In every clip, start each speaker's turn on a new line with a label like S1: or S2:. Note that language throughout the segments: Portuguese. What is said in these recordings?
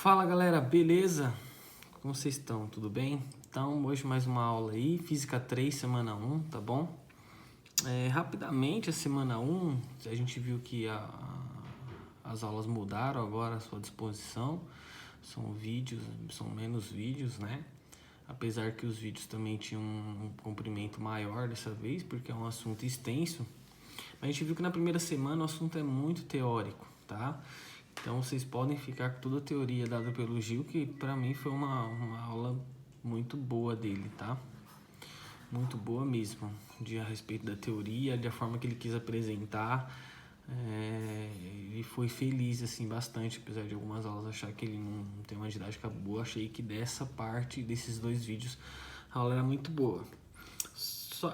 S1: Fala galera, beleza? Como vocês estão? Tudo bem? Então, hoje mais uma aula aí, Física 3, semana 1, tá bom? Rapidamente, a semana 1, a gente viu que as aulas mudaram agora à sua disposição. São vídeos, são menos vídeos, né? Apesar que os vídeos também tinham um comprimento maior dessa vez, porque é um assunto extenso. Mas a gente viu que na primeira semana o assunto é muito teórico, tá? Então vocês podem ficar com toda a teoria dada pelo Gil, que pra mim foi uma aula muito boa dele, tá? Muito boa mesmo, a respeito da teoria, da forma que ele quis apresentar. Ele foi feliz assim bastante, apesar de algumas aulas achar que ele não tem uma didática boa. Achei que dessa parte, desses dois vídeos, a aula era muito boa.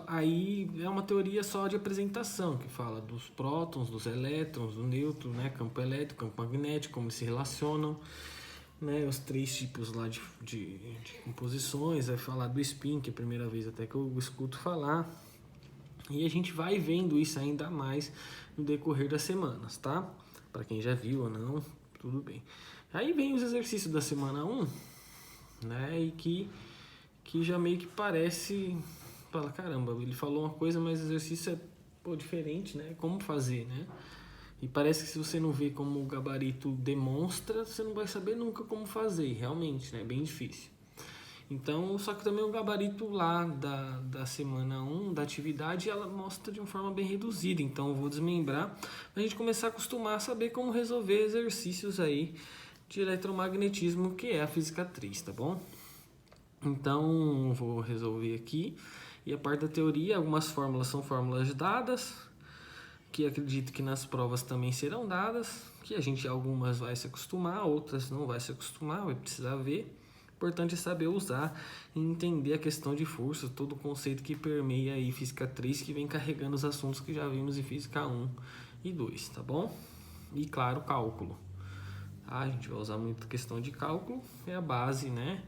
S1: Aí é uma teoria só de apresentação, que fala dos prótons, dos elétrons, do nêutron, né? Campo elétrico, campo magnético, como eles se relacionam, né? Os três tipos lá de composições. Vai falar do spin, que é a primeira vez até que eu escuto falar. E a gente vai vendo isso ainda mais no decorrer das semanas, tá? Para quem já viu ou não, tudo bem. Aí vem os exercícios da semana 1, né? E que já meio que parece... Fala, caramba, ele falou uma coisa, mas o exercício é diferente, né? Como fazer, né? E parece que se você não vê como o gabarito demonstra, você não vai saber nunca como fazer, realmente, né? É bem difícil. Então, só que também o gabarito lá da semana 1, da atividade, ela mostra de uma forma bem reduzida. Então, eu vou desmembrar pra gente começar a acostumar a saber como resolver exercícios aí de eletromagnetismo, que é a física 3, tá bom? Então, vou resolver aqui. E a parte da teoria, algumas fórmulas são fórmulas dadas, que acredito que nas provas também serão dadas, que a gente algumas vai se acostumar, outras não vai se acostumar, vai precisar ver. O importante é saber usar e entender a questão de força, todo o conceito que permeia aí Física 3, que vem carregando os assuntos que já vimos em Física 1 e 2, tá bom? E claro, cálculo. A gente vai usar muito questão de cálculo, é a base, né?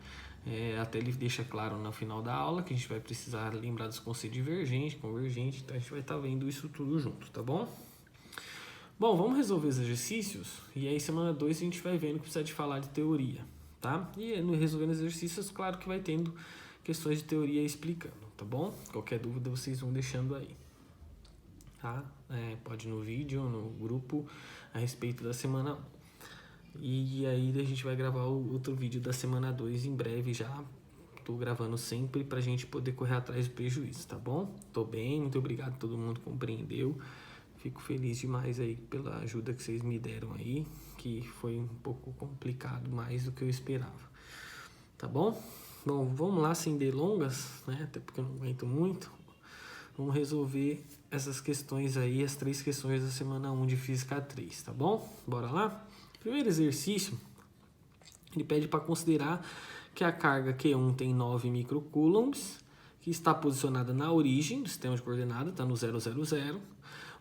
S1: Até ele deixa claro no final da aula que a gente vai precisar lembrar dos conceitos divergente, convergente, então a gente vai estar vendo isso tudo junto, tá bom? Bom, vamos resolver os exercícios e aí semana 2 a gente vai vendo que precisa de falar de teoria, tá? E no resolvendo exercícios, claro que vai tendo questões de teoria explicando, tá bom? Qualquer dúvida vocês vão deixando aí, tá? Pode ir no vídeo, no grupo, a respeito da semana 1. E aí a gente vai gravar o outro vídeo da semana 2 em breve já. Tô gravando sempre pra gente poder correr atrás do prejuízo, tá bom? Tô bem, muito obrigado a todo mundo que compreendeu. Fico feliz demais aí pela ajuda que vocês me deram aí, que foi um pouco complicado, mais do que eu esperava. Tá bom? Bom, vamos lá sem delongas, né? Até porque eu não aguento muito. Vamos resolver essas questões aí, as 3 questões da semana 1 de Física 3, tá bom? Bora lá? Primeiro exercício, ele pede para considerar que a carga Q1 tem 9 microcoulombs, que está posicionada na origem do sistema de coordenadas, está no 0, 0, 0.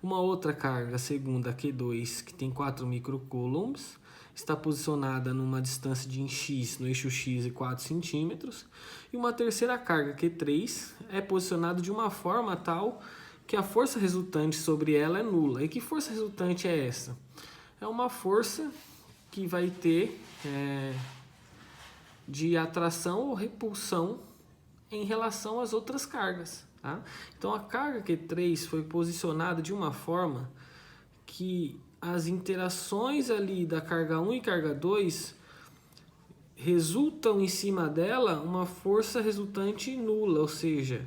S1: Uma outra carga, segunda Q2, que tem 4 microcoulombs, está posicionada numa distância de x, no eixo x, e 4 centímetros. E uma terceira carga, Q3, é posicionada de uma forma tal que a força resultante sobre ela é nula. E que força resultante é essa? É uma força que vai ter de atração ou repulsão em relação às outras cargas, tá? Então a carga Q3 foi posicionada de uma forma que as interações ali da carga 1 e carga 2 resultam em cima dela uma força resultante nula, ou seja,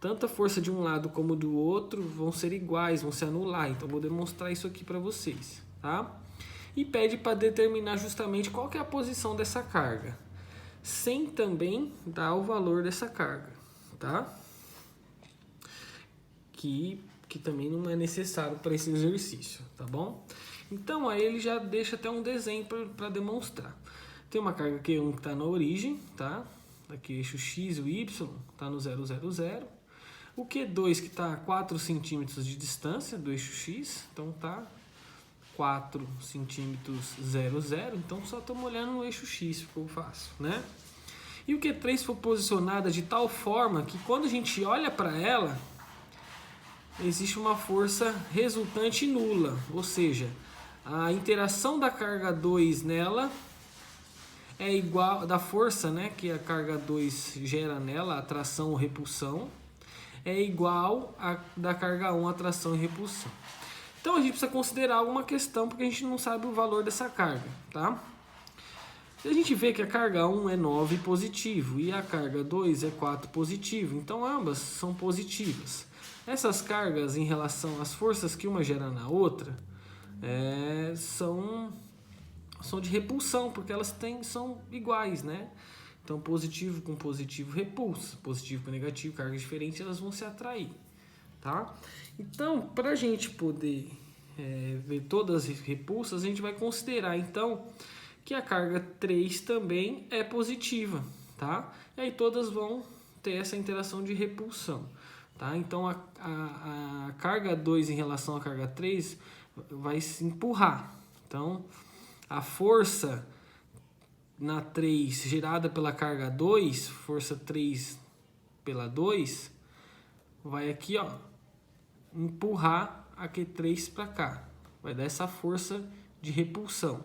S1: tanto a força de um lado como do outro vão ser iguais, vão se anular. Então vou demonstrar isso aqui para vocês, tá? E pede para determinar justamente qual que é a posição dessa carga, sem também dar o valor dessa carga, tá? Que também não é necessário para esse exercício, tá bom? Então aí ele já deixa até um desenho para demonstrar. Tem uma carga Q1 que está na origem, tá? Aqui eixo X e o Y está no 0, 0, 0. O Q2 que está a 4 centímetros de distância do eixo X, então tá 4 centímetros 0, 0, então só estamos olhando no eixo X, ficou fácil, né? E o Q3 foi posicionada de tal forma que quando a gente olha para ela, existe uma força resultante nula, ou seja, a interação da carga 2 nela é igual da força, né, que a carga 2 gera nela, atração ou repulsão, é igual a da carga 1, atração e repulsão. Então a gente precisa considerar alguma questão porque a gente não sabe o valor dessa carga, tá? A gente vê que a carga 1 é 9 positivo e a carga 2 é 4 positivo, então ambas são positivas. Essas cargas em relação às forças que uma gera na outra são de repulsão, porque elas são iguais, né? Então positivo com positivo repulsa, positivo com negativo, cargas diferentes, elas vão se atrair, tá? Então, para a gente poder ver todas as repulsas, a gente vai considerar então que a carga 3 também é positiva, tá? E aí todas vão ter essa interação de repulsão, tá? Então a carga 2 em relação à carga 3 vai se empurrar. Então a força na 3 gerada pela carga 2, força 3 pela 2, vai aqui, ó, empurrar a Q3 para cá. Vai dar essa força de repulsão.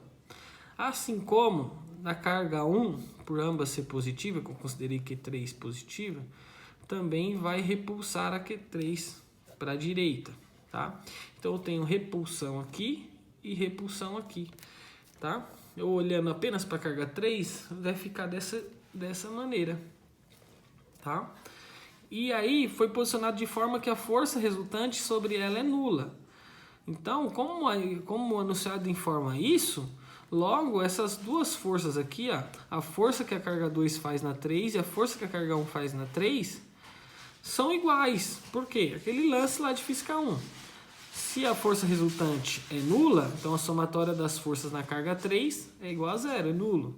S1: Assim como na carga 1, por ambas ser positiva, que eu considerei Q3 positiva, também vai repulsar a Q3 para a direita, tá? Então eu tenho repulsão aqui e repulsão aqui, tá? Eu olhando apenas para a carga 3, vai ficar dessa maneira, tá? E aí foi posicionado de forma que a força resultante sobre ela é nula. Então, como anunciado informa isso, logo essas duas forças aqui, ó, a força que a carga 2 faz na 3 e a força que a carga 1 faz na 3, são iguais. Por quê? Aquele lance lá de física 1. Se a força resultante é nula, então a somatória das forças na carga 3 é igual a zero, é nulo.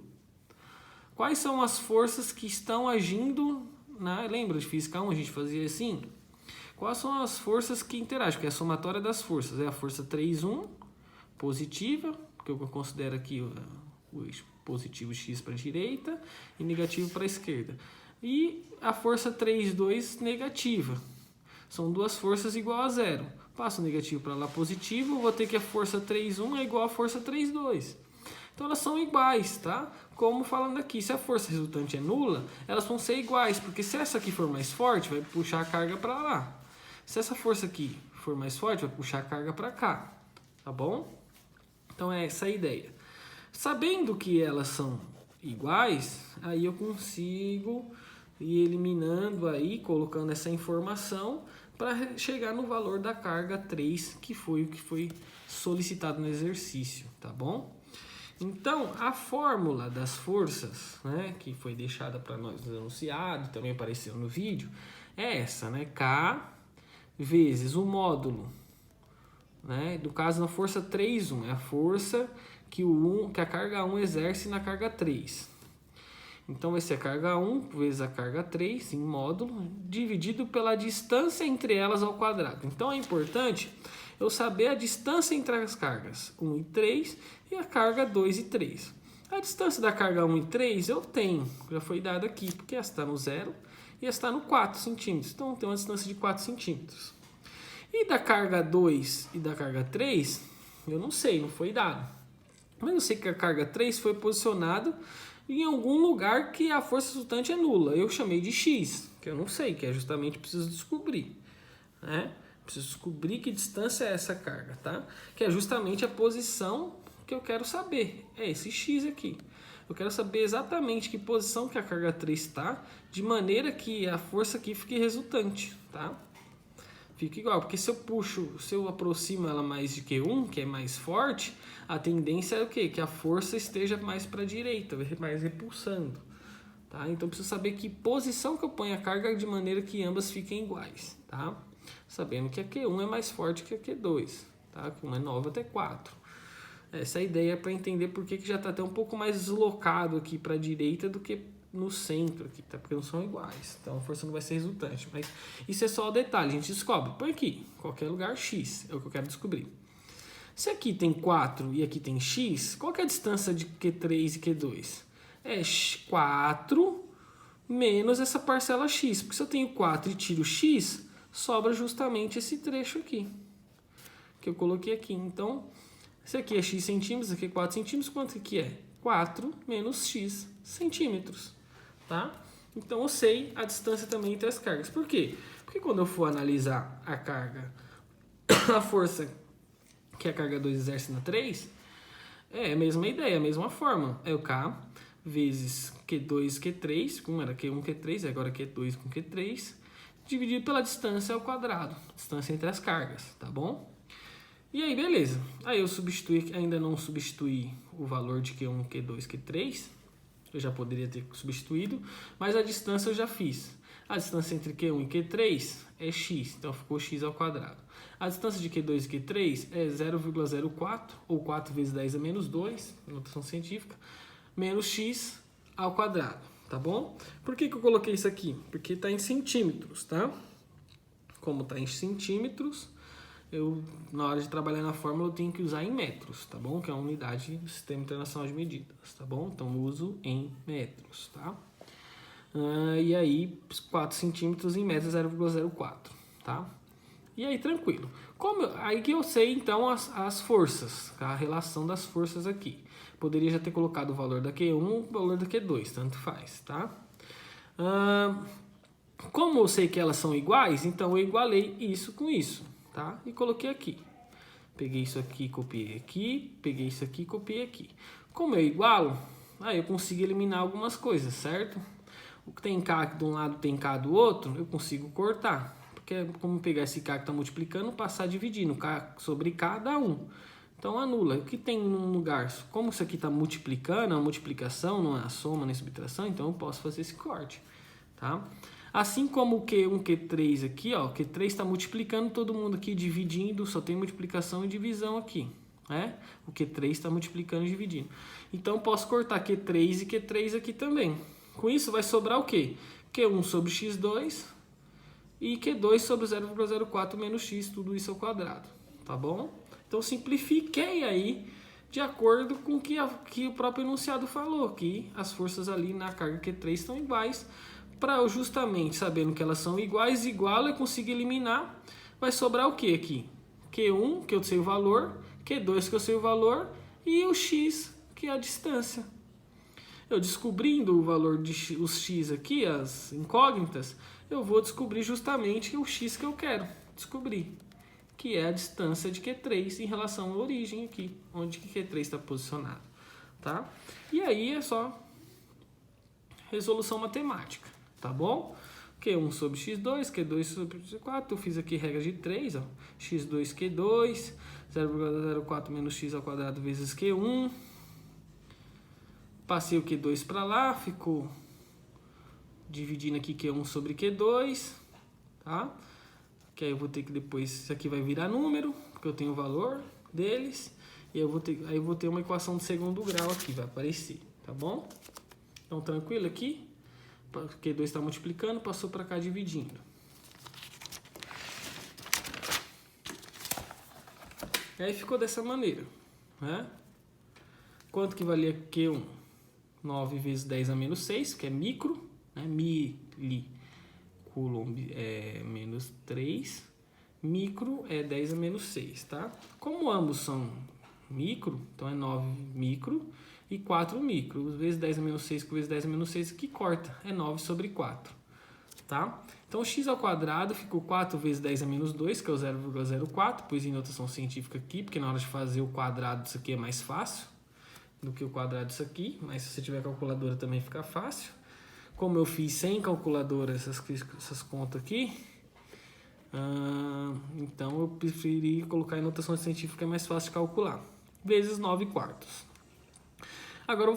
S1: Quais são as forças que estão agindo lembra de física 1, a gente fazia assim? Quais são as forças que interagem? Que é a somatória das forças. É a força 3,1 positiva, que eu considero aqui o positivo x para a direita e negativo para a esquerda. E a força 3,2 negativa. São duas forças igual a zero. Passo o negativo para lá positivo, vou ter que a força 3,1 é igual a força 3,2. Então elas são iguais, tá? Como falando aqui, se a força resultante é nula, elas vão ser iguais, porque se essa aqui for mais forte, vai puxar a carga para lá. Se essa força aqui for mais forte, vai puxar a carga para cá, tá bom? Então é essa a ideia. Sabendo que elas são iguais, aí eu consigo ir eliminando aí, colocando essa informação para chegar no valor da carga 3, que foi o que foi solicitado no exercício, tá bom? Então, a fórmula das forças, né, que foi deixada para nós no enunciado, também apareceu no vídeo, é essa, né? K vezes o módulo, né? No caso, na força 3,1, é a força que a carga 1 exerce na carga 3. Então, vai ser a carga 1 vezes a carga 3 em módulo, dividido pela distância entre elas ao quadrado. Então, é importante eu saber a distância entre as cargas 1 e 3 e a carga 2 e 3. A distância da carga 1 e 3 eu tenho, já foi dada aqui, porque essa está no 0 e essa está no 4 centímetros. Então, tem uma distância de 4 centímetros. E da carga 2 e da carga 3, eu não sei, não foi dado. Mas eu sei que a carga 3 foi posicionada em algum lugar que a força resultante é nula. Eu chamei de x, que eu não sei, que é justamente preciso descobrir, né? Preciso descobrir que distância é essa carga, tá? Que é justamente a posição que eu quero saber. É esse x aqui. Eu quero saber exatamente que posição que a carga 3 está, de maneira que a força aqui fique resultante, tá? Fica igual, porque se eu aproximo ela mais de Q1, que é mais forte, a tendência é o quê? Que a força esteja mais para a direita, mais repulsando, tá? Então, eu preciso saber que posição que eu ponho a carga de maneira que ambas fiquem iguais, tá? Sabendo que a Q1 é mais forte que a Q2, tá? Que uma é 9 até 4. Essa é a ideia para entender por que já está até um pouco mais deslocado aqui para a direita do que no centro aqui, tá? Porque não são iguais, então a força não vai ser resultante. Mas isso é só o detalhe, a gente descobre. Põe aqui, qualquer lugar x, é o que eu quero descobrir. Se aqui tem 4 e aqui tem x, qual que é a distância de Q3 e Q2? É 4 menos essa parcela x, porque se eu tenho 4 e tiro x, sobra justamente esse trecho aqui, que eu coloquei aqui. Então, esse aqui é x centímetros, aqui é 4 centímetros, quanto que é? 4 menos x centímetros, tá? Então eu sei a distância também entre as cargas. Por quê? Porque quando eu for analisar a carga, a força que a carga 2 exerce na 3, é a mesma ideia, a mesma forma. É o K vezes Q2, Q3, como era Q1, Q3, agora Q2 com Q3, dividido pela distância ao quadrado, distância entre as cargas, tá bom? E aí, beleza. Aí eu ainda não substituí o valor de Q1, Q2, Q3, eu já poderia ter substituído, mas a distância eu já fiz. A distância entre Q1 e Q3 é x, então ficou x ao quadrado. A distância de Q2 e Q3 é 0,04, ou 4 vezes 10 a menos 2, notação científica, menos x ao quadrado, tá bom? Por que eu coloquei isso aqui? Porque está em centímetros, tá? Como está em centímetros, na hora de trabalhar na fórmula, eu tenho que usar em metros, tá bom? Que é a unidade do Sistema Internacional de Medidas, tá bom? Então, eu uso em metros, tá? E aí, 4 centímetros em metros, 0,04, tá? E aí, tranquilo. Aí que eu sei, então, as forças, a relação das forças aqui. Poderia já ter colocado o valor da Q1 e o valor da Q2, tanto faz, tá? Como eu sei que elas são iguais, então eu igualei isso com isso, tá? E coloquei aqui. Peguei isso aqui, copiei aqui, peguei isso aqui, copiei aqui. Como eu igualo, aí eu consigo eliminar algumas coisas, certo? O que tem K de um lado tem K do outro, eu consigo cortar. Porque é como pegar esse K que está multiplicando, passar dividindo. K sobre K dá 1. Então anula. O que tem num lugar? Como isso aqui está multiplicando, é uma multiplicação, não é a soma nem subtração, então eu posso fazer esse corte, tá? Assim como o Q1, Q3 aqui, ó, o Q3 está multiplicando, todo mundo aqui dividindo, só tem multiplicação e divisão aqui, né? O Q3 está multiplicando e dividindo. Então, posso cortar Q3 e Q3 aqui também. Com isso, vai sobrar o quê? Q1 sobre x2 e Q2 sobre 0,04 menos x, tudo isso ao quadrado, tá bom? Então, simplifiquei aí de acordo com o que o próprio enunciado falou, que as forças ali na carga Q3 estão iguais. Para eu justamente, sabendo que elas são iguais, igual, eu consigo eliminar, vai sobrar o que aqui? Q1, que eu sei o valor, Q2, que eu sei o valor, e o x, que é a distância. Eu descobrindo o valor de os x aqui, as incógnitas, eu vou descobrir justamente o x que eu quero descobrir, que é a distância de Q3 em relação à origem aqui, onde que Q3 está posicionado, tá? E aí é só resolução matemática. Tá bom? Q1 sobre x2, Q2 sobre x4, eu fiz aqui regra de 3, ó. x2, Q2, 0,04 menos x ao quadrado vezes Q1. Passei o Q2 para lá, ficou dividindo aqui Q1 sobre Q2, tá? Que aí eu vou ter que depois, isso aqui vai virar número, porque eu tenho o valor deles, e aí eu vou ter uma equação de segundo grau aqui, vai aparecer, tá bom? Então, tranquilo aqui? Q2 está multiplicando, passou para cá dividindo. E aí ficou dessa maneira, né? Quanto que valia Q1? 9 vezes 10 a menos 6, que é micro, né? Milicoulomb é menos 3. Micro é 10 a menos 6, tá? Como ambos são micro, então é 9 micro e 4 micro. Vezes 10 a menos 6 com vezes 10 a menos 6 que corta, é 9 sobre 4, tá? Então x ao quadrado ficou 4 vezes 10 a menos 2, que é o 0,04, pus em notação científica aqui, porque na hora de fazer o quadrado disso aqui é mais fácil do que o quadrado disso aqui, mas se você tiver calculadora também fica fácil. Como eu fiz sem calculadora essas contas aqui, então eu preferi colocar em notação científica, é mais fácil de calcular. Vezes 9 quartos. Agora eu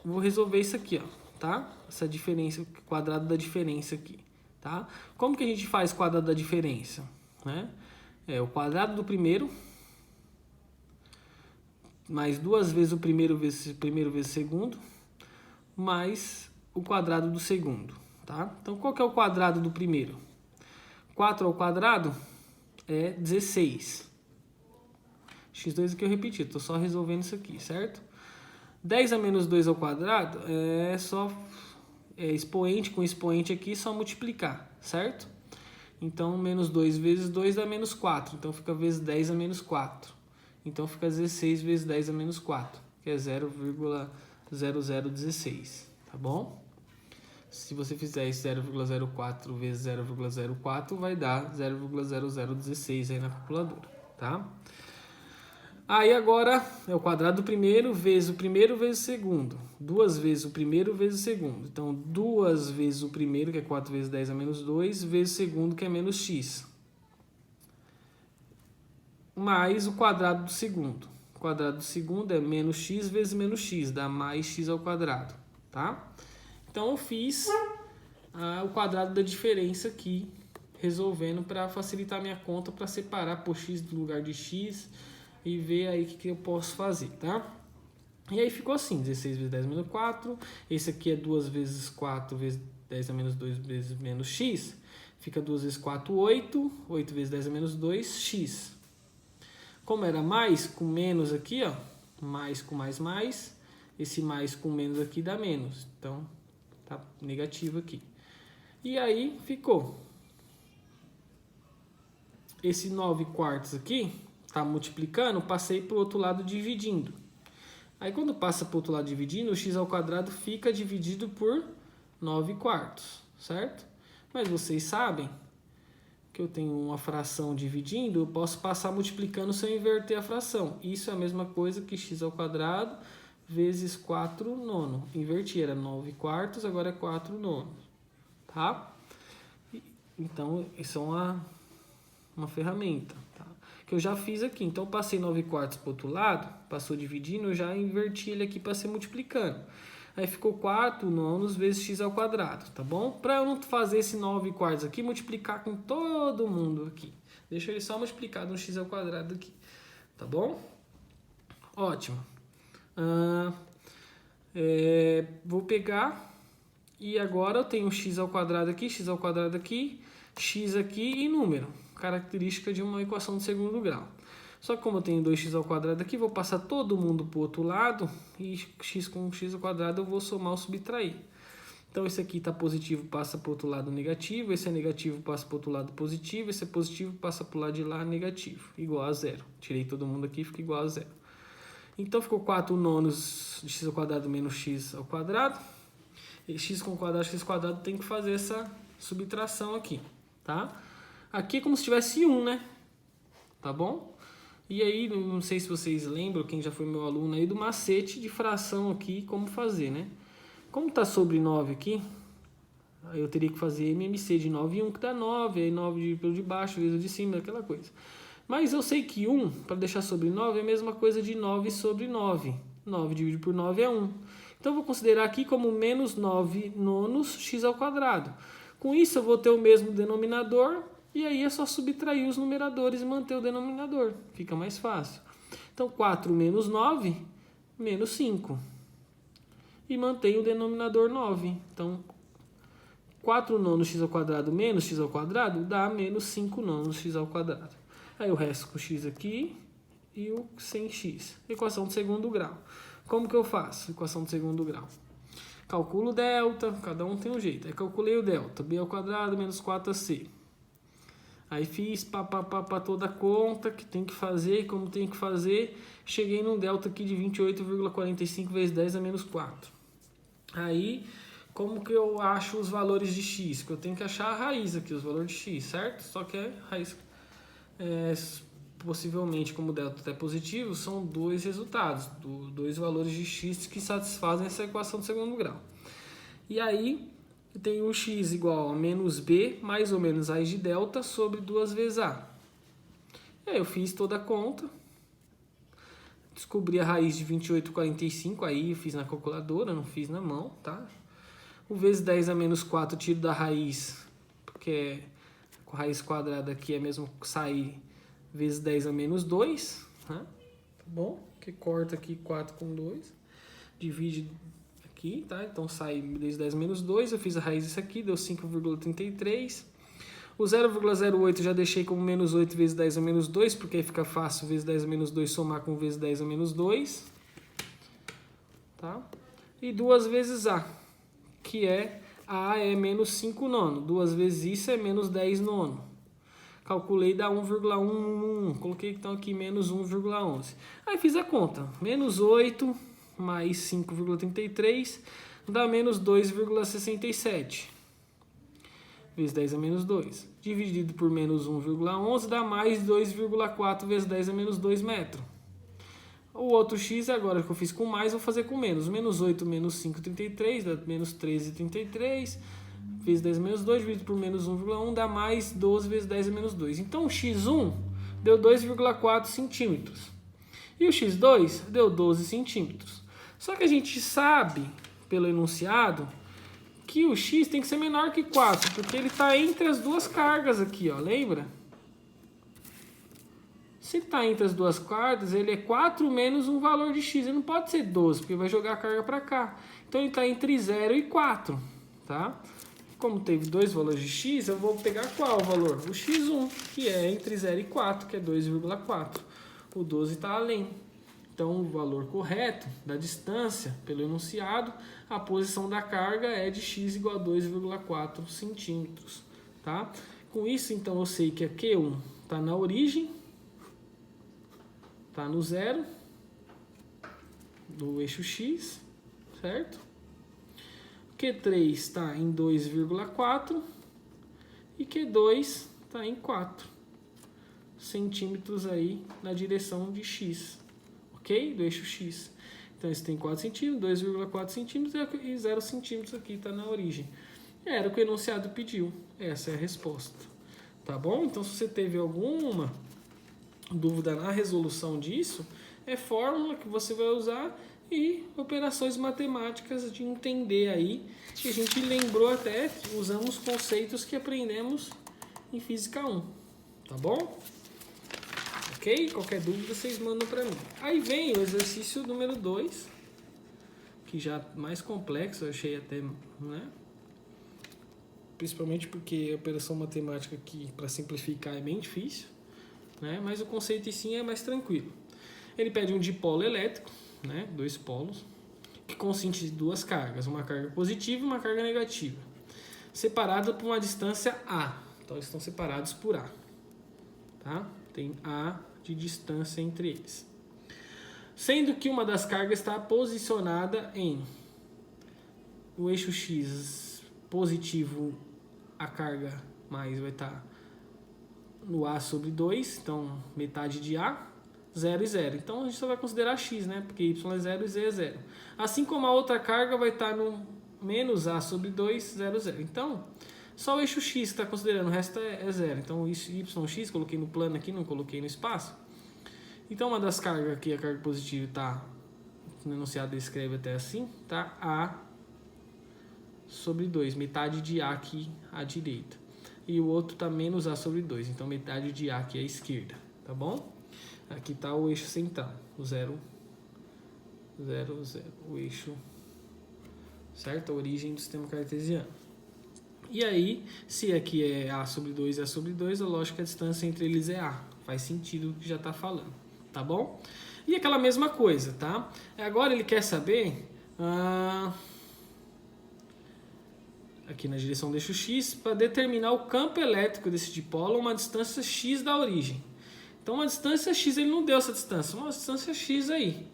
S1: vou resolver isso aqui, ó, tá? Essa diferença, quadrado da diferença aqui, tá? Como que a gente faz quadrado da diferença, né? É o quadrado do primeiro mais 2 vezes o primeiro vezes o segundo mais o quadrado do segundo, tá? Então qual que é o quadrado do primeiro? 4 ao quadrado é 16. X2 aqui eu repeti, estou só resolvendo isso aqui, certo? 10 a menos 2 ao quadrado é só expoente com expoente aqui, só multiplicar, certo? Então, menos 2 vezes 2 dá menos 4, então fica vezes 10 a menos 4. Então, fica 16 vezes 10 a menos 4, que é 0,0016, tá bom? Se você fizer esse 0,04 vezes 0,04, vai dar 0,0016 aí na calculadora, tá? Aí agora é o quadrado do primeiro vezes o primeiro vezes o segundo. 2 vezes o primeiro vezes o segundo. Então, 2 vezes o primeiro, que é 4 vezes 10 a menos 2, vezes o segundo, que é menos x. Mais o quadrado do segundo. O quadrado do segundo é menos x vezes menos x, dá mais x ao quadrado, tá? Então, eu fiz o quadrado da diferença aqui, resolvendo para facilitar minha conta, para separar por x no lugar de x e ver aí o que eu posso fazer, tá? E aí ficou assim, 16 vezes 10 menos 4, esse aqui é 2 vezes 4 vezes 10 a menos 2 vezes menos x, fica 2 vezes 4, 8, 8 vezes 10 a menos 2, x. Como era mais com menos aqui, ó, mais com mais, esse mais com menos aqui dá menos, então tá negativo aqui. E aí ficou esse 9 quartos aqui, tá multiplicando, passei para o outro lado dividindo. Aí quando passa para o outro lado dividindo, o x ao quadrado fica dividido por 9 quartos, certo? Mas vocês sabem que eu tenho uma fração dividindo, eu posso passar multiplicando sem inverter a fração. Isso é a mesma coisa que x ao quadrado vezes 4 nono. Inverti, era 9 quartos, agora é 4 nonos, tá? Então, isso é uma ferramenta, tá? Que eu já fiz aqui. Então, eu passei 9 quartos para o outro lado, passou dividindo, eu já inverti ele aqui para ser multiplicando. Aí ficou 4 nonos vezes x ao quadrado, tá bom? Para eu não fazer esse 9 quartos aqui, multiplicar com todo mundo aqui. Deixa ele só multiplicado no x ao quadrado aqui, tá bom? Ótimo. Vou pegar e agora eu tenho x ao quadrado aqui, x aqui e número. Característica de uma equação de segundo grau. Só que como eu tenho 2x ao quadrado aqui, vou passar todo mundo para o outro lado e x com x ao quadrado eu vou somar ou subtrair. Então esse aqui está positivo, passa para o outro lado negativo, esse é negativo, passa para o outro lado positivo, esse é positivo, passa para o lado de lá negativo, igual a zero. Tirei todo mundo aqui, fica igual a zero. Então ficou 4 nonos de x ao quadrado menos x ao quadrado. E x com quadrado, x quadrado tem que fazer essa subtração aqui, tá? Aqui é como se tivesse 1, né? Tá bom? E aí, não sei se vocês lembram, quem já foi meu aluno aí, do macete de fração aqui, como fazer, né? Como tá sobre 9 aqui, aí eu teria que fazer MMC de 9 e 1, que dá 9, aí 9 pelo de baixo, vezes o de cima, aquela coisa. Mas eu sei que 1, para deixar sobre 9, é a mesma coisa de 9 sobre 9. 9 dividido por 9 é 1. Então, eu vou considerar aqui como menos 9 nonos x ao quadrado. Com isso, eu vou ter o mesmo denominador, e aí é só subtrair os numeradores e manter o denominador. Fica mais fácil. Então, 4 menos 9, menos 5. E mantém o denominador 9. Então, 4 nonos x ao quadrado menos x ao quadrado dá menos 5 nonos x ao quadrado. Aí o resto com x aqui e o sem x. Equação de segundo grau. Como que eu faço equação de segundo grau? Calculo o delta, cada um tem um jeito. Aí calculei o delta, b ao quadrado menos 4ac. Aí fiz toda a conta que tem que fazer, como tem que fazer. Cheguei num delta aqui de 28,45 vezes 10 a menos 4. Aí, como que eu acho os valores de x? Que eu tenho que achar a raiz aqui, os valores de x, certo? Só que a raiz, possivelmente, como o delta é positivo, são dois resultados, dois valores de x que satisfazem essa equação de segundo grau. E aí, eu tenho o x igual a menos b, mais ou menos raiz de delta, sobre 2 vezes a. E aí eu fiz toda a conta, descobri a raiz de 28,45, aí eu fiz na calculadora, não fiz na mão, tá? O vezes 10 a menos 4 eu tiro da raiz, porque com a raiz quadrada aqui é mesmo sair vezes 10 a menos 2, né? Tá bom? Que corta aqui 4 com 2, divide aqui, tá? Então sai vezes 10 menos 2, eu fiz a raiz disso aqui, deu 5,33. O 0,08 já deixei como menos 8 vezes 10 a menos 2, porque aí fica fácil vezes 10 a menos 2 somar com vezes 10 a menos 2. Tá? E 2 vezes a, que é a é menos 5 nono. 2 vezes isso é menos 10 nono. Calculei, dá 1,111. Coloquei então aqui menos 1,11. Aí fiz a conta. Menos 8 mais 5,33 dá menos 2,67. Vezes 10 a menos 2. Dividido por menos 1,11 dá mais 2,4 vezes 10 a menos 2 metros. O outro x, agora que eu fiz com mais, vou fazer com menos. Menos 8 menos 5,33 dá menos 13,33. Vezes 10 a menos 2, dividido por menos 1,1 dá mais 12 vezes 10 a menos 2. Então o x1 deu 2,4 centímetros. E o x2 deu 12 centímetros. Só que a gente sabe, pelo enunciado, que o x tem que ser menor que 4, porque ele está entre as duas cargas aqui, ó, lembra? Se ele está entre as duas cargas, ele é 4 menos um valor de x. Ele não pode ser 12, porque vai jogar a carga para cá. Então ele está entre 0 e 4, tá? Como teve dois valores de x, eu vou pegar qual valor? O x1, que é entre 0 e 4, que é 2,4. O 12 está além. Então, o valor correto da distância, pelo enunciado, a posição da carga é de x igual a 2,4 centímetros. Tá? Com isso, então, eu sei que a Q1 está na origem, está no 0, no eixo x, certo? Q3 está em 2,4 e Q2 está em 4 centímetros aí na direção de x. Ok? Do eixo x. Então, esse tem 4 centímetros, 2,4 centímetros e 0 centímetros aqui está na origem. Era o que o enunciado pediu. Essa é a resposta. Tá bom? Então, se você teve alguma dúvida na resolução disso, é fórmula que você vai usar e operações matemáticas de entender aí. Que a gente lembrou até, usamos conceitos que aprendemos em Física 1. Tá bom? Ok? Qualquer dúvida vocês mandam para mim. Aí vem o exercício número 2, que já mais complexo, eu achei até, né? Principalmente porque a operação matemática aqui, para simplificar, é bem difícil, né? Mas o conceito em si é mais tranquilo. Ele pede um dipolo elétrico, né? 2 polos, que consiste de 2 cargas, uma carga positiva e uma carga negativa, separada por uma distância A. Então, eles estão separados por A. Tá? Tem A de distância entre eles. Sendo que uma das cargas está posicionada em o eixo X positivo, a carga mais vai estar no A sobre 2, então metade de A, 0 e 0. Então a gente só vai considerar X, né? Porque Y é 0 e Z é 0. Assim como a outra carga vai estar no menos A sobre 2, 0, 0. Então, só o eixo X está considerando, o resto é 0. Então, o YX, coloquei no plano aqui, não coloquei no espaço. Então, uma das cargas aqui, a carga positiva, está no enunciado, escreve até assim, tá? A sobre 2, metade de A aqui à direita. E o outro está menos A sobre 2, então metade de A aqui à esquerda, tá bom? Aqui está o eixo central, o 0, 0, 0, o eixo, certo? A origem do sistema cartesiano. E aí, se aqui é A sobre 2 e A sobre 2, a lógica, a distância entre eles é A. Faz sentido o que já está falando, tá bom? E aquela mesma coisa, tá? Agora ele quer saber, aqui na direção do eixo X, para determinar o campo elétrico desse dipolo a uma distância X da origem. Então, uma distância X, ele não deu essa distância, uma distância X aí,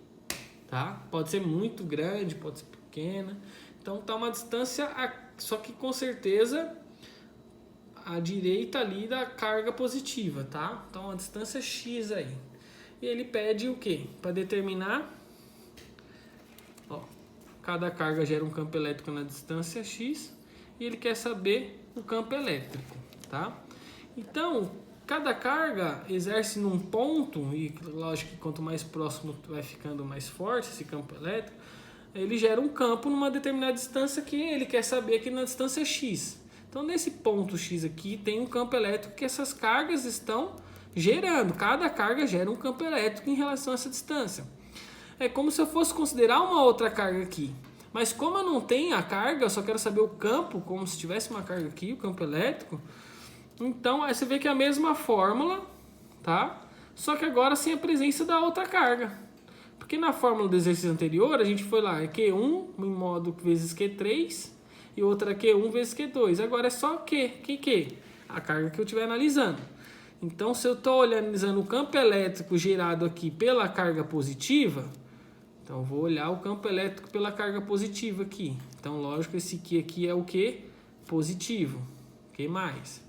S1: tá? Pode ser muito grande, pode ser pequena. Então, tá uma distância, só que com certeza à direita ali da carga positiva, tá? Então, uma distância X aí. E ele pede o quê? Para determinar, ó, cada carga gera um campo elétrico na distância X e ele quer saber o campo elétrico, tá? Então, cada carga exerce num ponto, e lógico que quanto mais próximo vai ficando mais forte esse campo elétrico, ele gera um campo numa determinada distância que ele quer saber aqui na distância X. Então, nesse ponto X aqui, tem um campo elétrico que essas cargas estão gerando. Cada carga gera um campo elétrico em relação a essa distância. É como se eu fosse considerar uma outra carga aqui. Mas como eu não tenho a carga, eu só quero saber o campo, como se tivesse uma carga aqui, o campo elétrico. Então, aí você vê que é a mesma fórmula, tá? Só que agora sem a presença da outra carga. Porque na fórmula do exercício anterior, a gente foi lá, é Q1 em modo vezes Q3 e outra é Q1 vezes Q2. Agora é só Q. A carga que eu estiver analisando. Então, se eu estou analisando o campo elétrico gerado aqui pela carga positiva, Então, eu vou olhar o campo elétrico pela carga positiva aqui. Então, lógico, esse Q aqui é o Q positivo. Q mais.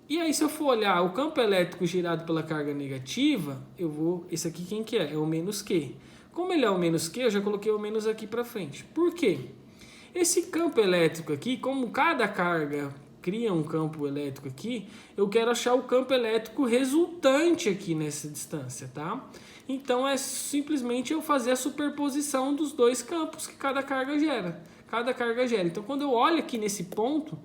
S1: E aí, se eu for olhar o campo elétrico gerado pela carga negativa, eu vou... Esse aqui quem que é? É o menos Q. Como ele é o menos Q, eu já coloquei o menos aqui para frente. Por quê? Esse campo elétrico aqui, como cada carga cria um campo elétrico aqui, eu quero achar o campo elétrico resultante aqui nessa distância, tá? Então, é simplesmente eu fazer a superposição dos dois campos que cada carga gera. Então, quando eu olho aqui nesse ponto,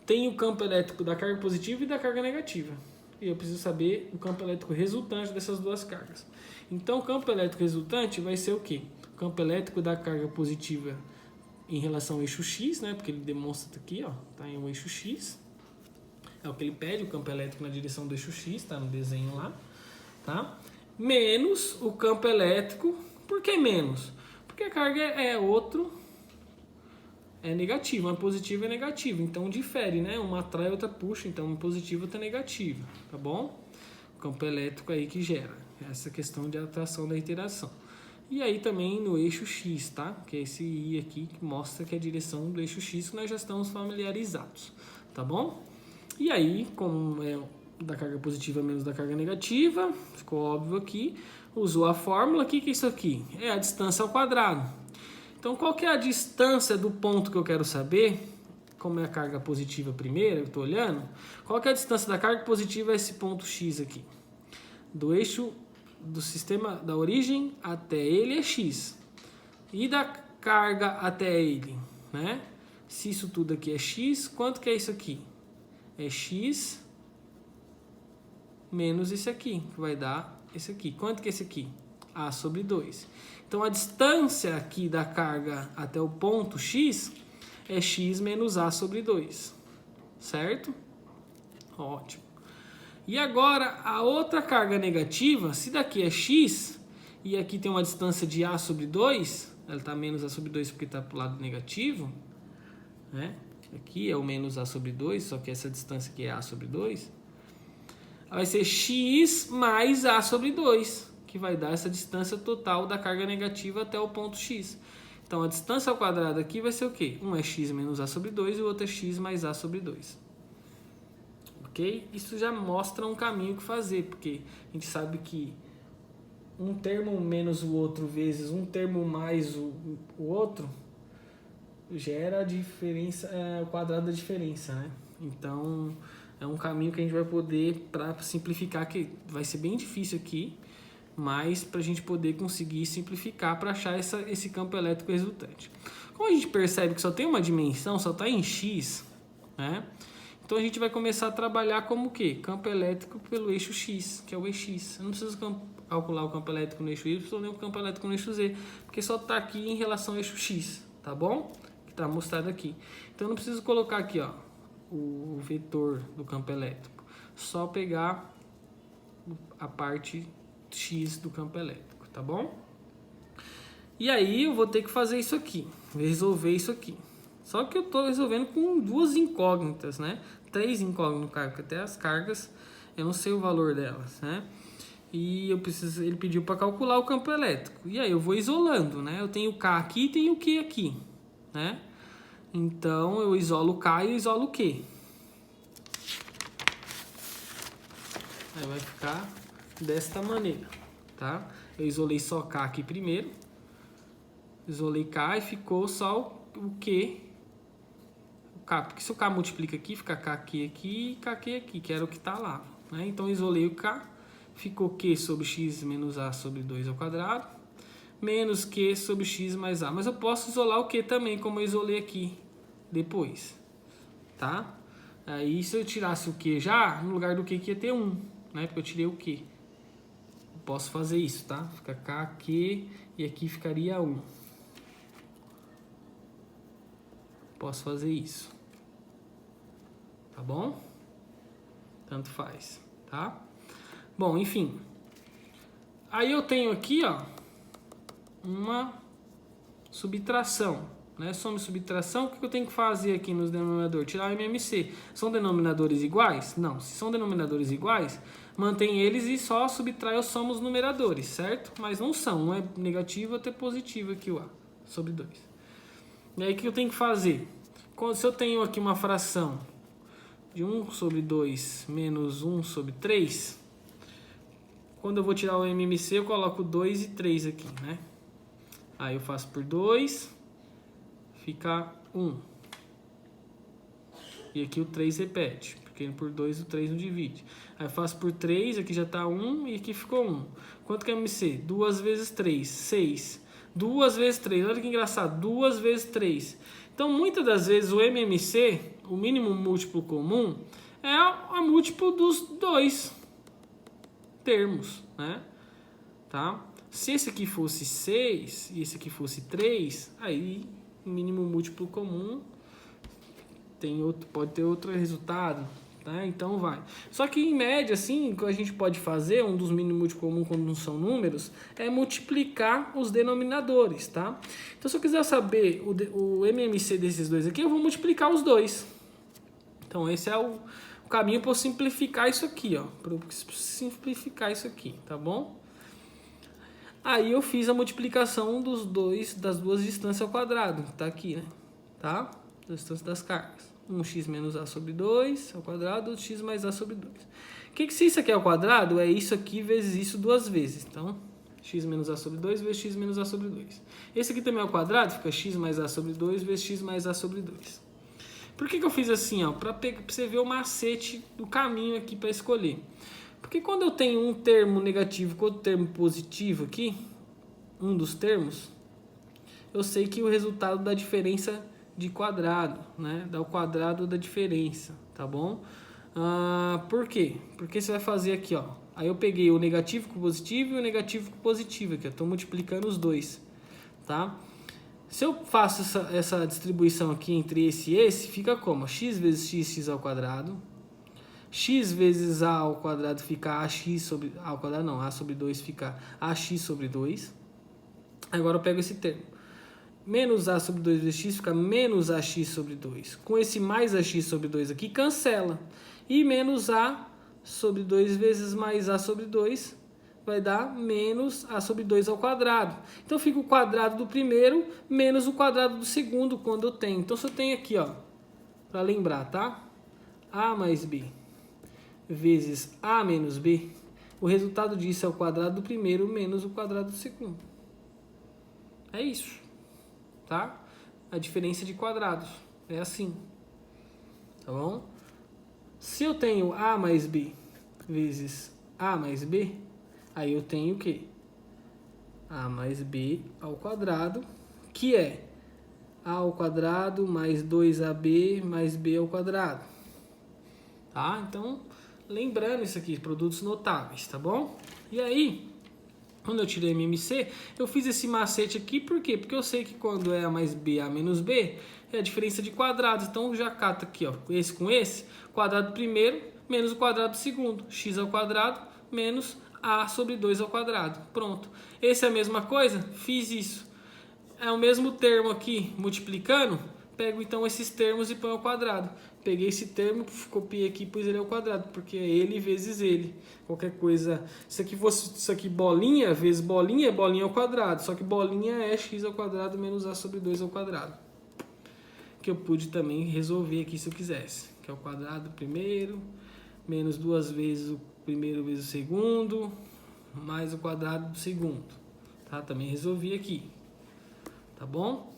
S1: tem o campo elétrico da carga positiva e da carga negativa. E eu preciso saber o campo elétrico resultante dessas duas cargas. Então, o campo elétrico resultante vai ser o quê? O campo elétrico da carga positiva em relação ao eixo X, né? Porque ele demonstra aqui, ó, tá em um eixo X. É o que ele pede, o campo elétrico na direção do eixo X, tá no desenho lá, tá? Menos o campo elétrico. Por que menos? Porque a carga é negativa, uma positiva é negativa, então difere, né? Uma atrai, outra puxa, então uma positiva, outra negativa, tá bom? O campo elétrico aí que gera essa questão de atração da interação. E aí também no eixo X, tá? Que é esse I aqui que mostra que é a direção do eixo X que nós já estamos familiarizados, tá bom? E aí, como é da carga positiva menos da carga negativa, ficou óbvio aqui, usou a fórmula, o que é isso aqui? É a distância ao quadrado. Então, qual que é a distância do ponto que eu quero saber? Como é a carga positiva primeira, eu estou olhando, qual que é a distância da carga positiva a esse ponto X aqui? Do eixo do sistema, da origem até ele é X. E da carga até ele, né? Se isso tudo aqui é X, quanto que é isso aqui? É X menos esse aqui, que vai dar esse aqui. Quanto que é esse aqui? A sobre 2. Então, a distância aqui da carga até o ponto X é X menos A sobre 2. Certo? Ótimo. E agora, a outra carga negativa, se daqui é X, e aqui tem uma distância de A sobre 2, ela está menos A sobre 2 porque está para o lado negativo, né? Aqui é o menos A sobre 2, só que essa distância aqui é A sobre 2. Vai ser X mais A sobre 2, que vai dar essa distância total da carga negativa até o ponto X. Então, a distância ao quadrado aqui vai ser o quê? Um é X menos A sobre 2 e o outro é X mais A sobre 2. Ok? Isso já mostra um caminho que fazer, porque a gente sabe que um termo menos o outro vezes um termo mais o outro gera a diferença, o quadrado da diferença, né? Então, é um caminho que a gente vai poder, para simplificar, que vai ser bem difícil aqui, mas para a gente poder conseguir simplificar para achar esse campo elétrico resultante. Como a gente percebe que só tem uma dimensão, só está em X, né? Então, a gente vai começar a trabalhar como o quê? Campo elétrico pelo eixo X, que é o EX. Eu não preciso calcular o campo elétrico no eixo Y nem o campo elétrico no eixo Z, porque só está aqui em relação ao eixo X, tá bom? Que está mostrado aqui. Então, eu não preciso colocar aqui, ó, o vetor do campo elétrico. Só pegar a parte X do campo elétrico, tá bom? E aí, eu vou ter que fazer isso aqui, resolver isso aqui. Só que eu estou resolvendo com duas incógnitas, né? 3 incógnitas no cargo, porque até as cargas eu não sei o valor delas, né? E ele pediu para calcular o campo elétrico. E aí eu vou isolando, né? Eu tenho K aqui e tenho Q aqui, né? Então eu isolo o K e isolo o Q. Aí vai ficar desta maneira, tá? Eu isolei só K aqui primeiro. Isolei K e ficou só o Q. K, porque se o K multiplica aqui, fica K aqui e K aqui, que era o que está lá, né? Então, isolei o K, ficou Q sobre X menos A sobre 2 ao quadrado, menos Q sobre X mais A. Mas eu posso isolar o Q também, como eu isolei aqui depois, tá? Aí, se eu tirasse o Q já, no lugar do Q ia ter 1, né? Porque eu tirei o Q. Eu posso fazer isso, tá? Fica K, Q e aqui ficaria 1. Posso fazer isso. Tá bom? Tanto faz, tá? Bom, enfim. Aí eu tenho aqui, ó, uma subtração, né? Soma e subtração, o que eu tenho que fazer aqui nos denominadores? Tirar o MMC. São denominadores iguais? Não. Se são denominadores iguais, mantém eles e só subtrai ou soma os numeradores, certo? Mas não são, não é negativo até positivo aqui o A sobre 2. E aí o que eu tenho que fazer? Se eu tenho aqui uma fração de 1 sobre 2 menos 1 sobre 3, quando eu vou tirar o MMC, eu coloco 2 e 3 aqui, né? Aí eu faço por 2, fica 1. E aqui o 3 repete, porque por 2 o 3 não divide. Aí eu faço por 3, aqui já está 1 e aqui ficou 1. Quanto que é MC? 2 vezes 3, 6. 2 vezes 3, olha que engraçado, 2 vezes 3. Então, muitas das vezes o MMC, o mínimo múltiplo comum, é a múltiplo dos dois termos, né? Tá? Se esse aqui fosse 6 e esse aqui fosse 3, aí o mínimo múltiplo comum pode ter outro resultado, tá? Então vai. Só que em média, assim, o que a gente pode fazer, um dos mínimos múltiplos comuns quando não são números, é multiplicar os denominadores, tá? Então se eu quiser saber o MMC desses dois aqui, eu vou multiplicar os dois. Então esse é o caminho para eu simplificar isso aqui, ó. Para eu simplificar isso aqui, tá bom? Aí eu fiz a multiplicação das duas distâncias ao quadrado, que tá aqui, né? Tá? Da distância das cargas. 1x menos a sobre 2 ao quadrado, outro x mais a sobre 2. Se isso aqui é ao quadrado, é isso aqui vezes isso duas vezes. Então, x menos a sobre 2 vezes x menos a sobre 2. Esse aqui também é ao quadrado, fica x mais a sobre 2 vezes x mais a sobre 2. Por que eu fiz assim, ó? Para você ver o macete do caminho aqui para escolher. Porque quando eu tenho um termo negativo com outro termo positivo aqui, um dos termos, eu sei que o resultado dá diferença de quadrado, né? Dá o quadrado da diferença, tá bom? Por quê? Porque você vai fazer aqui, ó. Aí eu peguei o negativo com o positivo e o negativo com o positivo aqui. Eu estou multiplicando os dois, tá? Se eu faço essa distribuição aqui entre esse e esse, fica como? X vezes x ao quadrado. X vezes a ao quadrado fica ax sobre... A ao quadrado não, a sobre 2 fica ax sobre 2. Agora eu pego esse termo. Menos a sobre 2 vezes x fica menos ax sobre 2. Com esse mais ax sobre 2 aqui, cancela. E menos a sobre 2 vezes mais a sobre 2 vai dar menos a sobre 2 ao quadrado. Então fica o quadrado do primeiro menos o quadrado do segundo quando eu tenho. Então se eu tenho aqui, ó, para lembrar, tá? A mais b vezes a menos b, o resultado disso é o quadrado do primeiro menos o quadrado do segundo. É isso, tá? A diferença de quadrados é assim, tá bom? Se eu tenho a mais b vezes a mais b, aí eu tenho o quê? A mais b ao quadrado, que é a ao quadrado mais 2ab mais b ao quadrado. Tá? Então, lembrando isso aqui, produtos notáveis, tá bom? E aí, quando eu tirei MMC, eu fiz esse macete aqui, por quê? Porque eu sei que quando é a mais b, a menos b, é a diferença de quadrados. Então, eu já cato aqui, ó, esse com esse, quadrado do primeiro menos o quadrado do segundo. X ao quadrado menos a sobre 2 ao quadrado. Pronto. Esse é a mesma coisa? Fiz isso. É o mesmo termo aqui, multiplicando, pego então esses termos e ponho ao quadrado. Peguei esse termo, copiei aqui e pus ele ao quadrado, porque é ele vezes ele. Qualquer coisa, se aqui fosse isso aqui bolinha vezes bolinha, é bolinha ao quadrado. Só que bolinha é x ao quadrado menos a sobre 2 ao quadrado. Que eu pude também resolver aqui se eu quisesse. Que é o quadrado do primeiro, menos 2 vezes o primeiro vezes o segundo, mais o quadrado do segundo. Tá? Também resolvi aqui. Tá bom?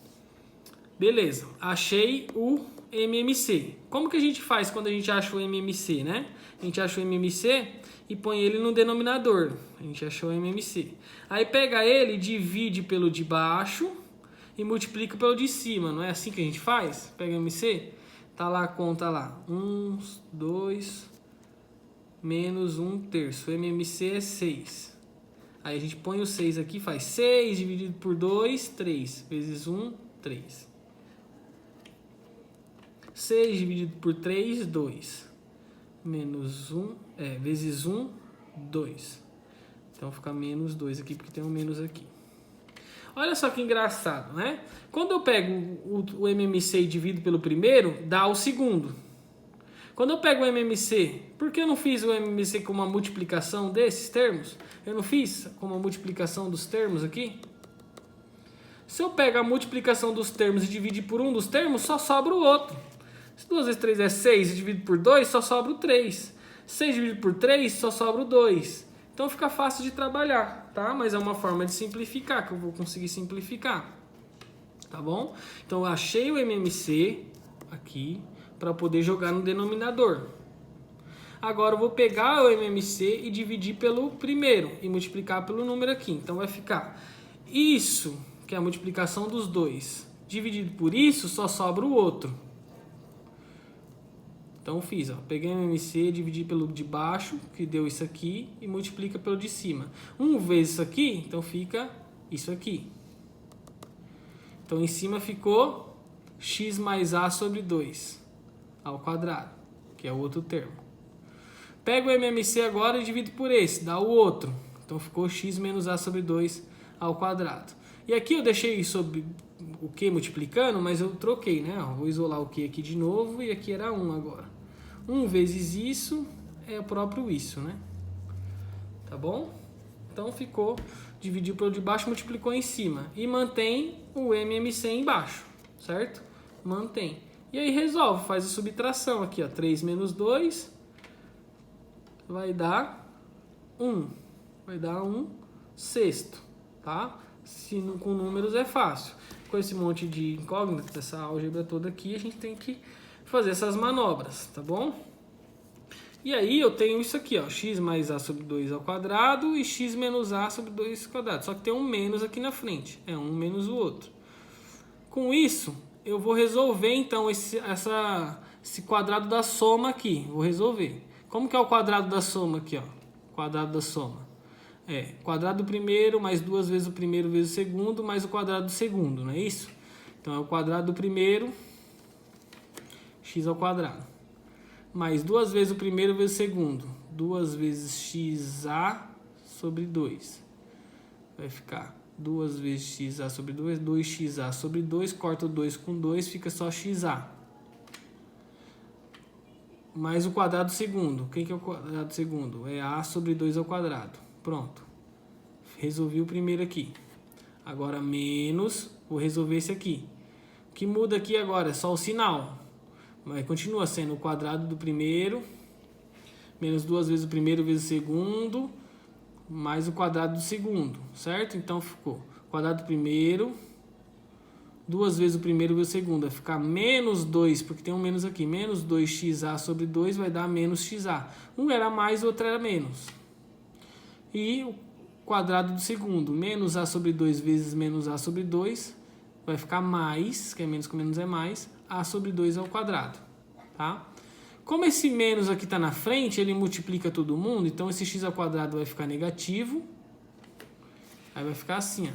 S1: Beleza, achei o MMC. Como que a gente faz quando a gente acha o MMC, né? A gente acha o MMC e põe ele no denominador. A gente achou o MMC. Aí pega ele, divide pelo de baixo e multiplica pelo de cima. Não é assim que a gente faz? Pega o MMC, tá lá, conta lá. 1, 2, menos 1/3. O MMC é 6. Aí a gente põe o 6 aqui, faz 6 dividido por 2, 3. Vezes 1, 3. 6 dividido por 3, 2. Menos 1, vezes 1, 2. Então fica menos 2 aqui, porque tem um menos aqui. Olha só que engraçado, né? Quando eu pego o MMC e divido pelo primeiro, dá o segundo. Quando eu pego o MMC, por que eu não fiz o MMC com uma multiplicação desses termos? Eu não fiz com uma multiplicação dos termos aqui? Se eu pego a multiplicação dos termos e dividir por um dos termos, só sobra o outro. Se 2 vezes 3 é 6 e divido por 2, só sobra o 3. 6 dividido por 3, só sobra o 2. Então fica fácil de trabalhar, tá? Mas é uma forma de simplificar, que eu vou conseguir simplificar. Tá bom? Então eu achei o MMC aqui para poder jogar no denominador. Agora eu vou pegar o MMC e dividir pelo primeiro e multiplicar pelo número aqui. Então vai ficar isso, que é a multiplicação dos dois, dividido por isso, só sobra o outro. Então fiz, ó, peguei o MMC, dividi pelo de baixo, que deu isso aqui, e multiplica pelo de cima. 1 vezes isso aqui, então fica isso aqui. Então em cima ficou x mais a sobre 2 ao quadrado, que é o outro termo. Pego o MMC agora e divido por esse, dá o outro. Então ficou x menos a sobre 2 ao quadrado. E aqui eu deixei sobre o Q multiplicando, mas eu troquei, né? Vou isolar o Q aqui de novo e aqui era 1 agora. 1 vezes isso é o próprio isso, né? Tá bom? Então ficou, dividiu pelo de baixo, multiplicou em cima. E mantém o MMC embaixo, certo? Mantém. E aí resolve, faz a subtração aqui, ó. 3 menos 2 vai dar 1. Vai dar 1 sexto, tá? Se com números é fácil. Com esse monte de incógnitas, essa álgebra toda aqui, a gente tem que fazer essas manobras, tá bom? E aí eu tenho isso aqui, ó, x mais a sobre 2 ao quadrado e x menos a sobre 2 ao quadrado. Só que tem um menos aqui na frente, é um menos o outro. Com isso, eu vou resolver então esse quadrado da soma aqui, vou resolver. Como que é o quadrado da soma aqui, ó? Quadrado da soma. É, quadrado do primeiro mais 2 vezes o primeiro vezes o segundo mais o quadrado do segundo, não é isso? Então é o quadrado do primeiro, x ao quadrado. Mais 2 vezes o primeiro vezes o segundo. 2 vezes xa sobre 2. Vai ficar 2 vezes xa sobre 2. 2xa sobre 2. Corta o 2 com 2. Fica só xa. Mais o quadrado do segundo. Quem que é o quadrado do segundo? É a sobre 2 ao quadrado. Pronto. Resolvi o primeiro aqui. Agora menos. Vou resolver esse aqui. O que muda aqui agora é só o sinal. Mas continua sendo o quadrado do primeiro, menos 2 vezes o primeiro vezes o segundo, mais o quadrado do segundo, certo? Então ficou quadrado do primeiro, 2 vezes o primeiro vezes o segundo, vai ficar menos 2, porque tem um menos aqui, menos 2xa sobre 2 vai dar menos xa. Um era mais, o outro era menos. E o quadrado do segundo, menos a sobre 2 vezes menos a sobre 2, vai ficar mais, que é menos com menos é mais, a sobre 2 ao quadrado, tá? Como esse menos aqui está na frente, ele multiplica todo mundo, então esse x ao quadrado vai ficar negativo. Aí vai ficar assim, ó.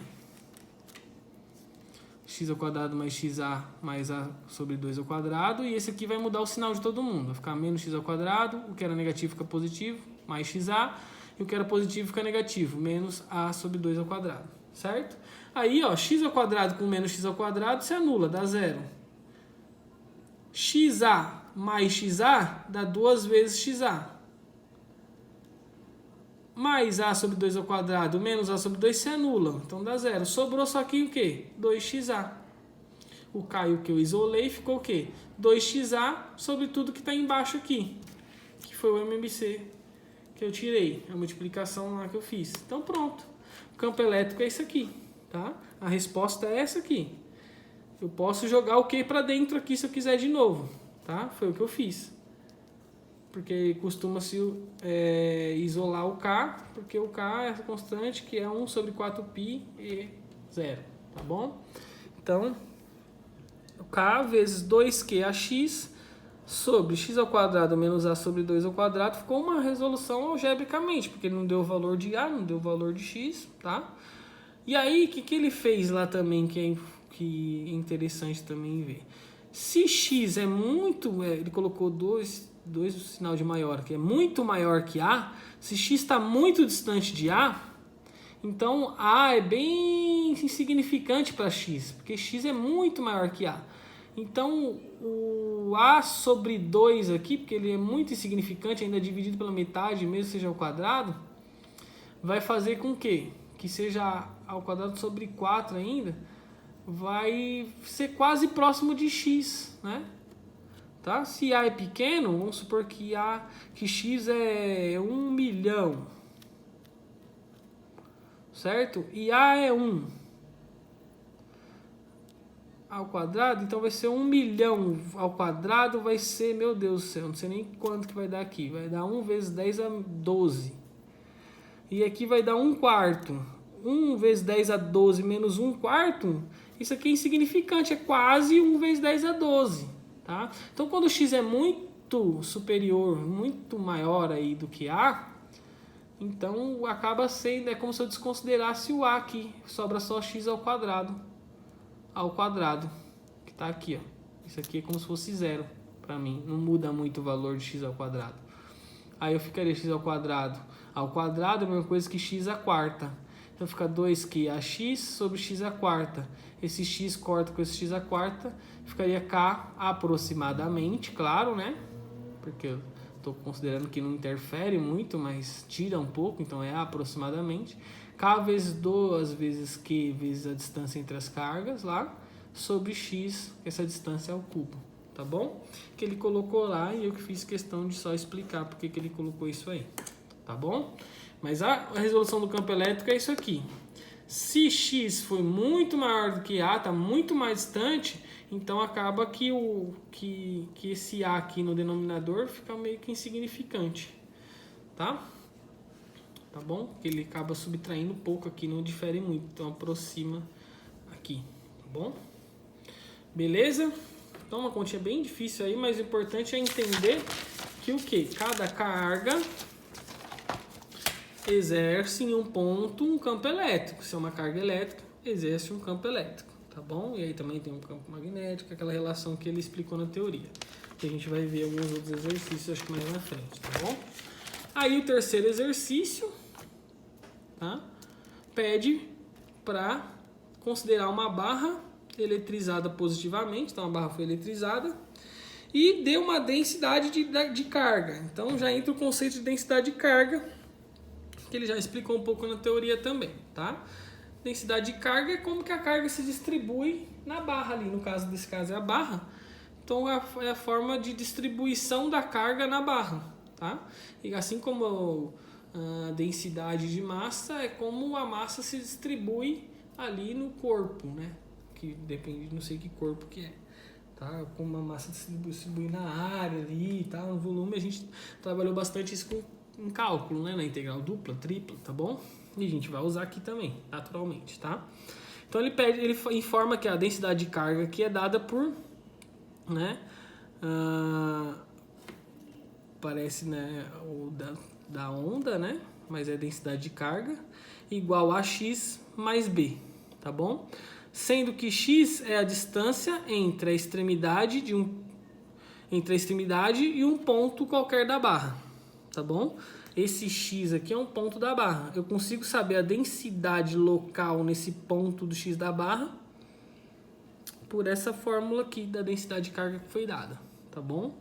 S1: X ao quadrado mais xa mais a sobre 2 ao quadrado. E esse aqui vai mudar o sinal de todo mundo. Vai ficar menos x ao quadrado, o que era negativo fica positivo, mais xa. E o que era positivo fica negativo, menos a sobre 2 ao quadrado, certo? Aí, ó, x ao quadrado com menos x ao quadrado se anula, dá zero. xa mais xa dá 2 vezes xa. Mais a sobre 2 ao quadrado menos a sobre 2 se anula. Então dá zero. Sobrou só aqui o quê? 2xa. O K e o que eu isolei ficou o quê? 2xa sobre tudo que está embaixo aqui. Que foi o MMC que eu tirei. A multiplicação lá que eu fiz. Então pronto. O campo elétrico é isso aqui. Tá? A resposta é essa aqui. Eu posso jogar o Q para dentro aqui se eu quiser de novo, tá? Foi o que eu fiz. Porque costuma-se isolar o K, porque o K é a constante que é 1 sobre 4π e 0, tá bom? Então, o K vezes 2QAx sobre x ao quadrado menos a sobre 2 ao quadrado ficou uma resolução algebricamente, porque ele não deu o valor de A, não deu o valor de x, tá? E aí, o que ele fez lá também que é interessante também ver? Se x é muito... ele colocou dois sinal de maior, que é muito maior que A. Se x está muito distante de A, Então A é bem insignificante para X, porque X é muito maior que A. Então o A sobre 2 aqui, porque ele é muito insignificante, ainda dividido pela metade, mesmo seja ao quadrado, vai fazer com que seja A ao quadrado sobre 4 ainda, vai ser quase próximo de X, né? Tá? Se A é pequeno, vamos supor que X é 1 milhão, certo? E A é 1 ao quadrado, então vai ser 1 milhão ao quadrado, vai ser, meu Deus do céu, não sei nem quanto que vai dar aqui, vai dar 1 vezes 10 a 12. E aqui vai dar 1 quarto. 1 vezes 10 a 12 menos 1 quarto, isso aqui é insignificante, é quase 1 vezes 10 a 12. Tá? Então, quando x é muito superior, muito maior aí do que A, então acaba sendo, é como se eu desconsiderasse o A aqui, sobra só x ao quadrado, que está aqui. Ó. Isso aqui é como se fosse zero para mim, não muda muito o valor de x ao quadrado. Aí eu ficaria x ao quadrado é a mesma coisa que x à quarta. Então fica 2qax sobre x à quarta. Esse x corta com esse x à quarta, ficaria k aproximadamente, claro, né? Porque eu estou considerando que não interfere muito, mas tira um pouco, então é aproximadamente. K vezes 2 vezes q vezes a distância entre as cargas lá, sobre x, essa distância ao cubo, tá bom? Que ele colocou lá e eu que fiz questão de só explicar porque que ele colocou isso aí, tá bom? Mas a resolução do campo elétrico é isso aqui. Se x foi muito maior do que A, está muito mais distante, então acaba que esse A aqui no denominador fica meio que insignificante, tá? Tá bom? Porque ele acaba subtraindo um pouco aqui, não difere muito, então aproxima aqui, tá bom? Beleza? Então uma continha bem difícil aí, mas o importante é entender que o que? Cada carga exerce em um ponto um campo elétrico. Se é uma carga elétrica, exerce um campo elétrico, tá bom? E aí também tem um campo magnético, aquela relação que ele explicou na teoria. Que a gente vai ver alguns outros exercícios, acho que mais na frente, tá bom? Aí o terceiro exercício, tá? Pede para considerar uma barra eletrizada positivamente, então a barra foi eletrizada, e deu uma densidade de carga. Então já entra o conceito de densidade de carga, que ele já explicou um pouco na teoria também, tá? Densidade de carga é como que a carga se distribui na barra ali, no caso desse caso é a barra, então é a forma de distribuição da carga na barra, tá? E assim como a densidade de massa é como a massa se distribui ali no corpo, né? Que depende, não sei que corpo que é, tá? Como a massa se distribui na área ali, tá? No volume, a gente trabalhou bastante isso com um cálculo, né, na integral dupla, tripla, tá bom? E a gente vai usar aqui também, naturalmente, tá? Então ele informa que a densidade de carga aqui é dada por, né, parece, né, o da onda, né, mas é densidade de carga igual a x mais b, tá bom? Sendo que x é a distância entre a extremidade e um ponto qualquer da barra, tá bom? Esse x aqui é um ponto da barra. Eu consigo saber a densidade local nesse ponto do x da barra por essa fórmula aqui da densidade de carga que foi dada, tá bom?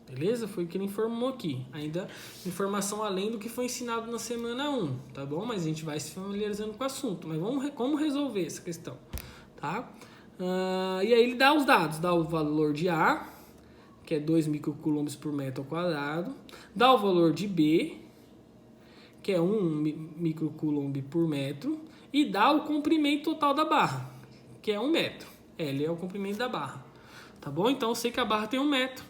S1: Beleza? Foi o que ele informou aqui. Ainda informação além do que foi ensinado na semana 1, tá bom? Mas a gente vai se familiarizando com o assunto. Mas como resolver essa questão, tá? E aí ele dá os dados, dá o valor de A, que é 2 microcoulombs por metro ao quadrado, dá o valor de B, que é 1 microcoulomb por metro, e dá o comprimento total da barra, que é 1 metro. L é o comprimento da barra, tá bom? Então eu sei que a barra tem 1 metro,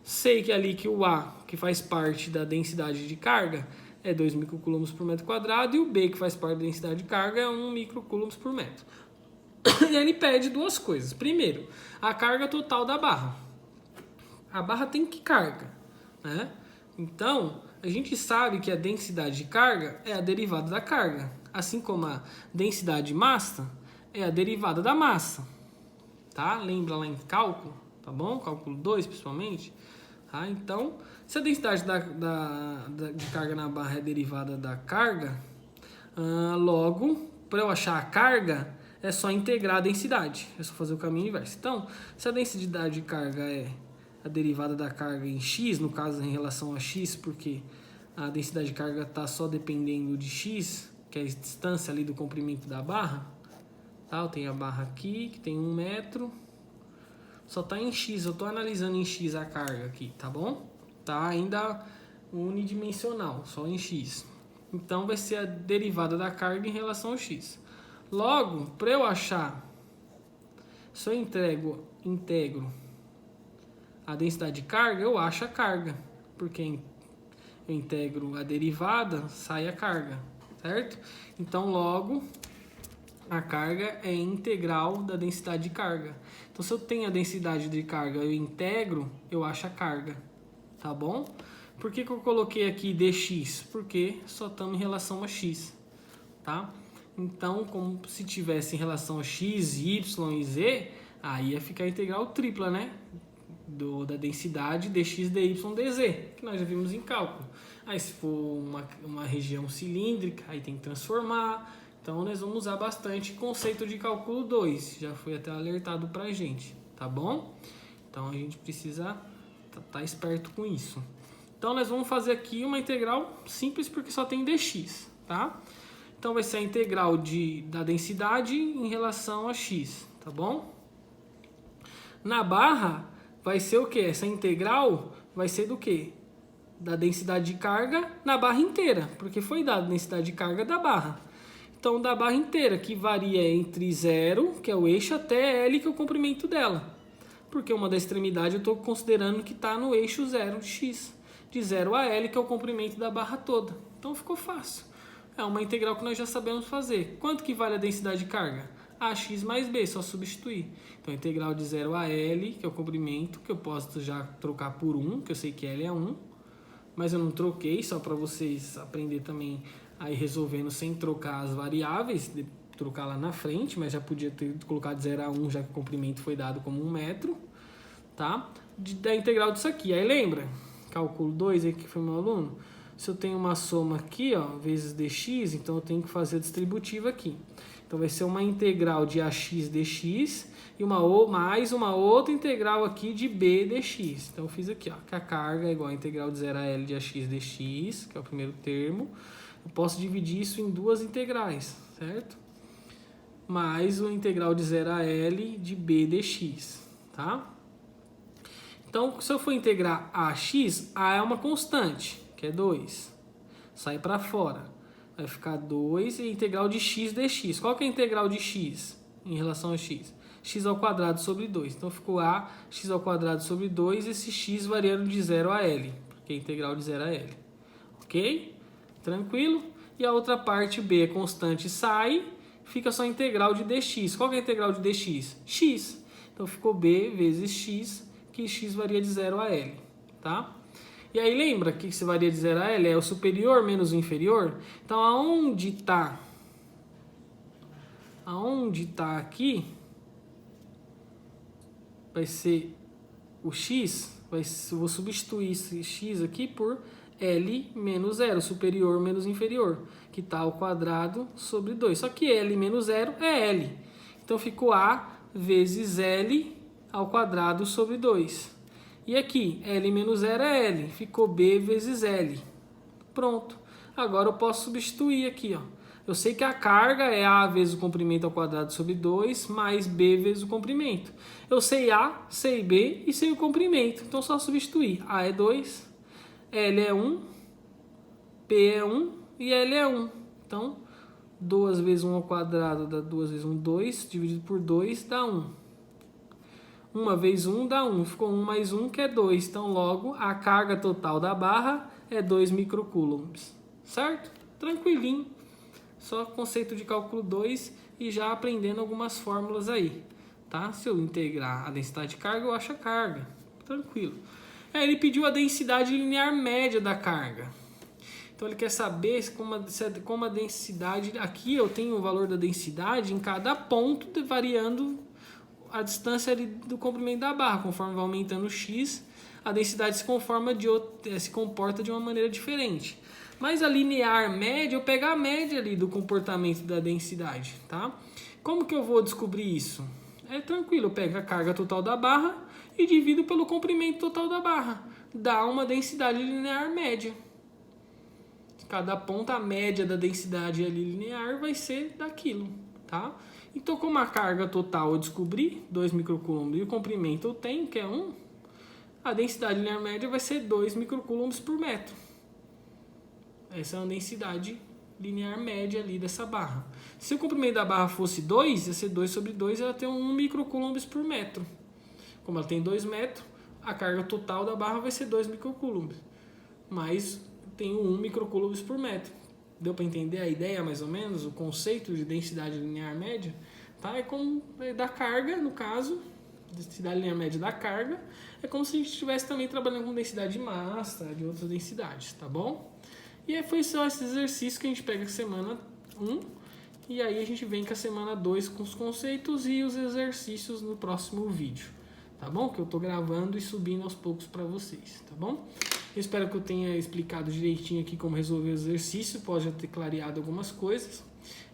S1: sei que ali que o A, que faz parte da densidade de carga, é 2 microcoulombs por metro quadrado, e o B, que faz parte da densidade de carga, é 1 microcoulombs por metro. E ele pede duas coisas. Primeiro, a carga total da barra. A barra tem que carga, né? Então, a gente sabe que a densidade de carga é a derivada da carga, assim como a densidade de massa é a derivada da massa, tá? Lembra lá em cálculo, tá bom? Cálculo 2, principalmente. Tá? Então, se a densidade de carga na barra é derivada da carga, Logo, para eu achar a carga, é só integrar a densidade. É só fazer o caminho inverso. Então, se a densidade de carga é a derivada da carga em x, no caso em relação a x, porque a densidade de carga está só dependendo de x, que é a distância ali do comprimento da barra. Tá? Eu tenho a barra aqui, que tem 1 metro. Só está em x, eu estou analisando em x a carga aqui, tá bom? Tá ainda unidimensional, só em x. Então vai ser a derivada da carga em relação ao x. Logo, para eu achar, se eu integro a densidade de carga, eu acho a carga. Porque eu integro a derivada, sai a carga, certo? Então, logo, a carga é integral da densidade de carga. Então, se eu tenho a densidade de carga, eu integro, eu acho a carga, tá bom? Por que eu coloquei aqui dx? Porque só estamos em relação a x, tá? Então, como se tivesse em relação a x, y e z, aí ia ficar a integral tripla, né? Da densidade dx, dy, dz, que nós já vimos em cálculo. Aí, se for uma região cilíndrica, aí tem que transformar. Então, nós vamos usar bastante conceito de cálculo 2. Já foi até alertado pra gente, tá bom? Então, a gente precisa estar esperto com isso. Então, nós vamos fazer aqui uma integral simples, porque só tem dx, tá? Então, vai ser a integral da densidade em relação a x, tá bom? Na barra, vai ser o quê? Essa integral vai ser do quê? Da densidade de carga na barra inteira, porque foi dada a densidade de carga da barra. Então, da barra inteira, que varia entre 0, que é o eixo, até L, que é o comprimento dela. Porque uma da extremidade eu estou considerando que está no eixo 0 de x. De 0 a L, que é o comprimento da barra toda. Então, ficou fácil. É uma integral que nós já sabemos fazer. Quanto que vale a densidade de carga? Ax mais b, só substituir. Então, a integral de 0 a L, que é o comprimento, que eu posso já trocar por 1, que eu sei que L é 1. Mas eu não troquei, só para vocês aprenderem também a ir resolvendo sem trocar as variáveis, trocar lá na frente, mas já podia ter colocado 0 a 1, já que o comprimento foi dado como 1 metro, tá? Da integral disso aqui. Aí lembra, cálculo 2, aí que foi meu aluno, se eu tenho uma soma aqui, ó, vezes dx, então eu tenho que fazer a distributiva aqui. Então vai ser uma integral de ax dx e mais uma outra integral aqui de b dx. Então eu fiz aqui, ó, que a carga é igual a integral de 0 a L de ax dx, que é o primeiro termo. Eu posso dividir isso em duas integrais, certo? Mais o integral de 0 a L de b dx, tá? Então, se eu for integrar ax, a é uma constante, que é 2. Sai para fora. Vai ficar 2 e integral de x dx. Qual que é a integral de x em relação a x? X ao quadrado sobre 2. Então, ficou a x ao quadrado sobre 2, esse x variando de 0 a L, porque é a integral de 0 a L. Ok? Tranquilo? E a outra parte, b é constante, sai, fica só a integral de dx. Qual que é a integral de dx? X. Então, ficou b vezes x, que x varia de 0 a L, tá? E aí, lembra que se varia de 0 a L é o superior menos o inferior? Então, aonde está aqui, vai ser o x, eu vou substituir esse x aqui por L menos 0, superior menos inferior, que está ao quadrado sobre 2. Só que L menos 0 é L. Então, ficou A vezes L ao quadrado sobre 2. E aqui, L menos 0 é L. Ficou B vezes L. Pronto. Agora eu posso substituir aqui, ó. Eu sei que a carga é A vezes o comprimento ao quadrado sobre 2, mais B vezes o comprimento. Eu sei A, sei B e sei o comprimento. Então, só substituir. A é 2, L é 1, P é 1 e L é 1. Então, 2 vezes 1 ao quadrado dá 2 vezes 1, 2. Dividido por 2 dá 1. 1 vezes 1 dá 1. Ficou 1 mais 1, que é 2. Então, logo, a carga total da barra é 2 microcoulombs. Certo? Tranquilinho. Só conceito de cálculo 2 e já aprendendo algumas fórmulas aí. Tá? Se eu integrar a densidade de carga, eu acho a carga. Tranquilo. Ele pediu a densidade linear média da carga. Então, ele quer saber como a densidade... Aqui eu tenho o valor da densidade em cada ponto, variando a distância do comprimento da barra. Conforme vai aumentando o x, a densidade se comporta de uma maneira diferente. Mas a linear média, eu pego a média ali do comportamento da densidade, tá? Como que eu vou descobrir isso? É tranquilo, eu pego a carga total da barra e divido pelo comprimento total da barra. Dá uma densidade linear média. Cada ponto, a média da densidade ali linear vai ser daquilo, tá? Então, como a carga total eu descobri, 2 microcoulombs, e o comprimento eu tenho, que é 1, a densidade linear média vai ser 2 microcoulombs por metro. Essa é a densidade linear média ali dessa barra. Se o comprimento da barra fosse 2, ia ser 2 sobre 2, ela tem 1 microcoulombs por metro. Como ela tem 2 metros, a carga total da barra vai ser 2 microcoulombs. Mas tem 1 microcoulombs por metro. Deu para entender a ideia, mais ou menos? O conceito de densidade linear média? Tá? É como da carga, no caso, densidade linear média da carga, é como se a gente estivesse também trabalhando com densidade de massa, de outras densidades, tá bom? E aí foi só esse exercício que a gente pega com a semana 1, e aí a gente vem com a semana 2 com os conceitos e os exercícios no próximo vídeo, tá bom? Que eu tô gravando e subindo aos poucos para vocês, tá bom? Eu espero que eu tenha explicado direitinho aqui como resolver o exercício, pode já ter clareado algumas coisas,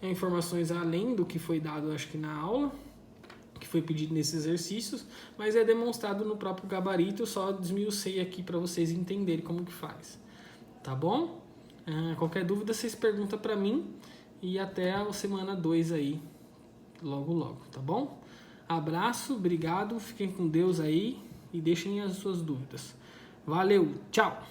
S1: informações além do que foi dado, acho que na aula, que foi pedido nesses exercícios, mas é demonstrado no próprio gabarito, eu só desmiucei aqui para vocês entenderem como que faz, tá bom? Qualquer dúvida vocês perguntam para mim e até a semana 2 aí, logo, tá bom? Abraço, obrigado, fiquem com Deus aí e deixem as suas dúvidas. Valeu, tchau!